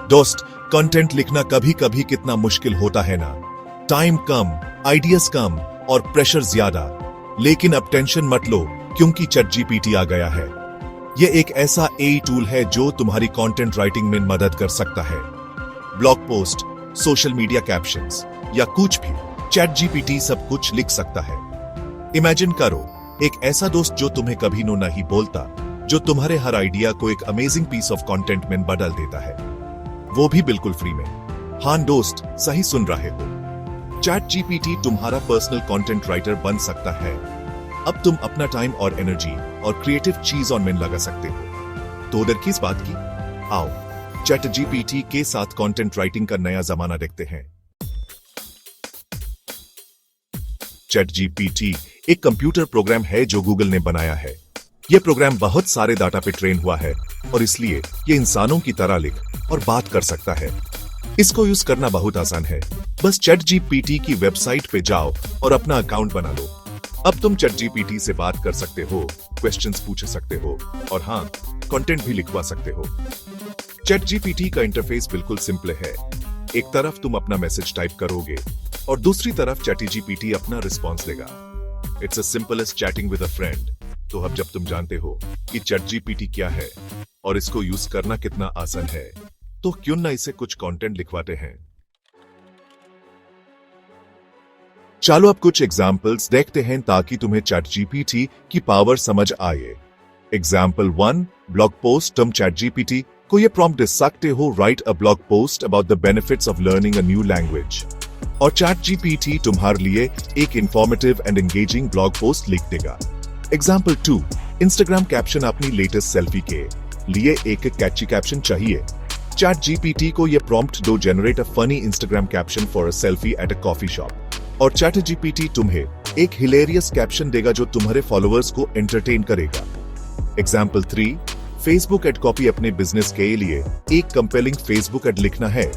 दोस्त, कंटेंट लिखना कभी कभी कितना मुश्किल होता है ना। टाइम कम, आइडियाज कम और प्रेशर ज्यादा। लेकिन अब टेंशन मत लो, क्योंकि ChatGPT आ गया है। यह एक ऐसा एआई टूल है जो तुम्हारी कंटेंट राइटिंग में मदद कर सकता है। Blog post, social media captions या कुछ भी, ChatGPT सब कुछ लिख सकता है। इमेजिन करो, एक ऐसा दोस्त जो तुम्हें कभी नो नहीं बोलता, जो तुम्हारे हर आइडिया को एक अमेजिंग पीस ऑफ कंटेंट में बदल देता है, वो भी बिल्कुल फ्री में। हाँ दोस्त, सही सुन रहे हो। ChatGPT तुम्हारा पर्सनल कंटेंट राइटर बन सकता है। अब तुम अपना टाइम और एनर्जी और क्रिएटिव चीज ऑन में लगा सकते हो। तो उधर किस बात की, आओ ChatGPT के साथ कंटेंट राइटिंग का नया जमाना देखते हैं। ChatGPT एक कंप्यूटर प्रोग्राम है जो गूगल ने बनाया है। यह प्रोग्राम बहुत सारे डाटा पे ट्रेन हुआ है और इसलिए ये इंसानों की तरह लिख और बात कर सकता है। इसको यूज करना बहुत आसान है। बस ChatGPT की वेबसाइट पे जाओ और अपना अकाउंट बना लो। अब तुम ChatGPT से बात कर सकते हो, क्वेश्चंस पूछ सकते हो और हाँ, कंटेंट भी लिखवा सकते हो। ChatGPT का इंटरफेस बिल्कुल सिंपल है। एक तरफ तुम अपना मैसेज टाइप करोगे और दूसरी तरफ ChatGPT अपना रिस्पॉन्स देगा। It's as simple as chatting with a friend। तो अब जब तुम जानते हो कि ChatGPT क्या है और इसको यूज करना कितना आसान है, तो क्यों ना इसे कुछ कंटेंट लिखवाते हैं। चलो अब कुछ एग्जांपल्स देखते हैं ताकि तुम्हें ChatGPT की पावर समझ आए। Example 1, blog post. तुम ChatGPT को यह प्रॉम्प्ट दे सकते हो, right a blog post about the benefits of learning a new language, और ChatGPT तुम्हारे लिए एक informative and engaging blog post लिख देगा। Example 2, Instagram caption. अपनी लेटेस्ट सेल्फी के लिए एक कैची कैप्शन चाहिए। ChatGPT को यह प्रॉम्प्ट दो, generate a funny Instagram caption for a selfie at a coffee shop, और ChatGPT तुम्हें एक हिलेरियस कैप्शन देगा जो तुम्हारे फॉलोअर्स को एंटरटेन करेगा। Example 3, Facebook ad copy. अपने बिजनेस के लिए एक कंपेलिंग फेसबुक एड लिखना है।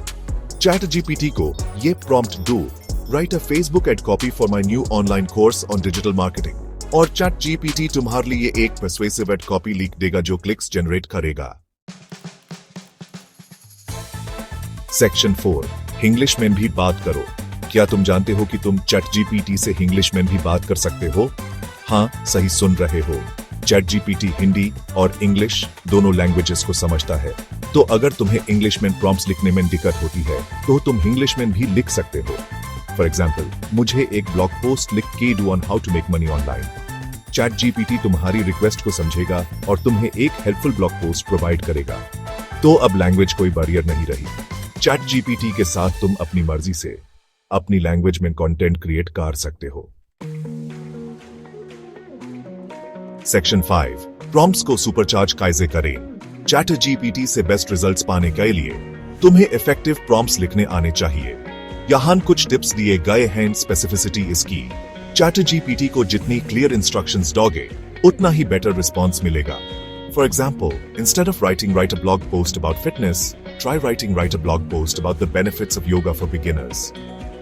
ChatGPT को यह प्रॉम्प्ट दो, right a Facebook ad copy for my new online course on digital marketing, और ChatGPT तुम्हारे लिए एक पर्सुएसिव एड कॉपी लिख देगा जो क्लिक्स जनरेट करेगा। सेक्शन 4, इंग्लिश में भी बात करो। क्या तुम जानते हो कि तुम ChatGPT से इंग्लिश में भी बात कर सकते हो? हाँ, सही सुन रहे हो। ChatGPT हिंदी और इंग्लिश दोनों लैंग्वेजेस को समझता है। तो अगर तुम्हें इंग्लिश में प्रॉम्प्ट्स लिखने में दिक्कत होती है, तो तुम इंग्लिश में भी लिख सकते हो। फॉर एग्जाम्पल, मुझे एक ब्लॉग पोस्ट लिख के do on how to make money online. ChatGPT तुम्हारी रिक्वेस्ट को समझेगा और तुम्हें एक हेल्पफुल ब्लॉग पोस्ट प्रोवाइड करेगा। तो अब लैंग्वेज कोई बैरियर नहीं रही। ChatGPT के साथ तुम अपनी मर्जी से अपनी लैंग्वेज में कंटेंट क्रिएट कर सकते हो। सेक्शन 5, प्रॉम्प्ट्स को सुपरचार्ज कैसे करें। ChatGPT से बेस्ट रिजल्ट्स पाने के लिए तुम्हें इफेक्टिव प्रॉम्प्ट्स लिखने आने चाहिए। यहाँ कुछ टिप्स दिए गए हैं। स्पेसिफिसिटी इसकी, ChatGPT को जितनी क्लियर इंस्ट्रक्शंस दोगे, उतना ही बेटर रिस्पॉन्स मिलेगा। For example, instead of writing right a blog post about fitness, try writing write a blog post about the benefits of yoga for beginners।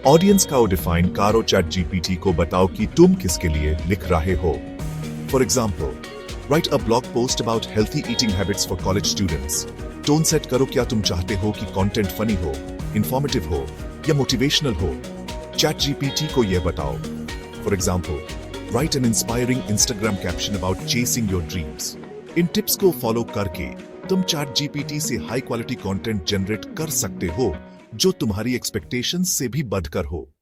Audience का define करो। ChatGPT को बताओ कि तुम किसके लिए लिख रहे हो। For example, write a blog post about healthy eating habits for college students। Tone set करो। क्या तुम चाहते हो कि कंटेंट फनी हो, इंफॉर्मेटिव हो या मोटिवेशनल हो? ChatGPT को यह बताओ। For example, write an inspiring Instagram caption about chasing your dreams। In tips को फॉलो करके तुम ChatGPT से हाई क्वालिटी कंटेंट जनरेट कर सकते हो जो तुम्हारी एक्सपेक्टेशंस से भी बढ़कर हो।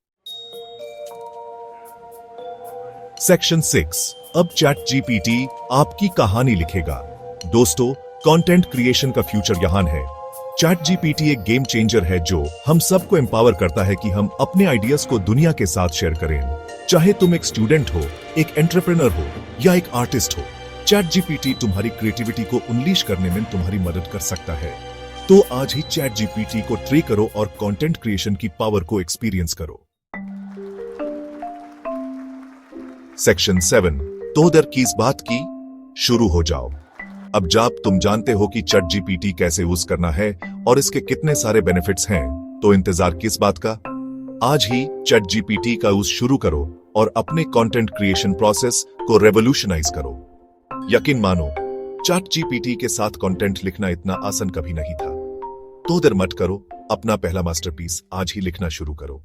सेक्शन 6, अब ChatGPT आपकी कहानी लिखेगा। दोस्तों, कंटेंट क्रिएशन का फ्यूचर यहाँ है। ChatGPT एक गेम चेंजर है जो हम सबको एम्पावर करता है कि हम अपने आइडियाज को दुनिया के साथ शेयर करें। चाहे तुम एक स्टूडेंट हो, एक एंटरप्रेन्योर हो या एक आर्टिस्ट हो, ChatGPT तुम्हारी क्रिएटिविटी को अनलीश करने में तुम्हारी मदद कर सकता है। तो आज ही ChatGPT को ट्राई करो और कंटेंट क्रिएशन की पावर को एक्सपीरियंस करो। सेक्शन 7, तो उधर किस बात की, शुरू हो जाओ। अब जब तुम जानते हो कि ChatGPT कैसे यूज करना है और इसके कितने सारे बेनिफिट्स हैं, तो इंतजार किस बात का? आज ही ChatGPT का यूज शुरू करो और अपने कंटेंट क्रिएशन प्रोसेस को रेवोल्यूशनाइज करो। यकीन मानो, ChatGPT के साथ कंटेंट लिखना इतना आसान कभी नहीं था। तो देर मत करो, अपना पहला मास्टरपीस आज ही लिखना शुरू करो।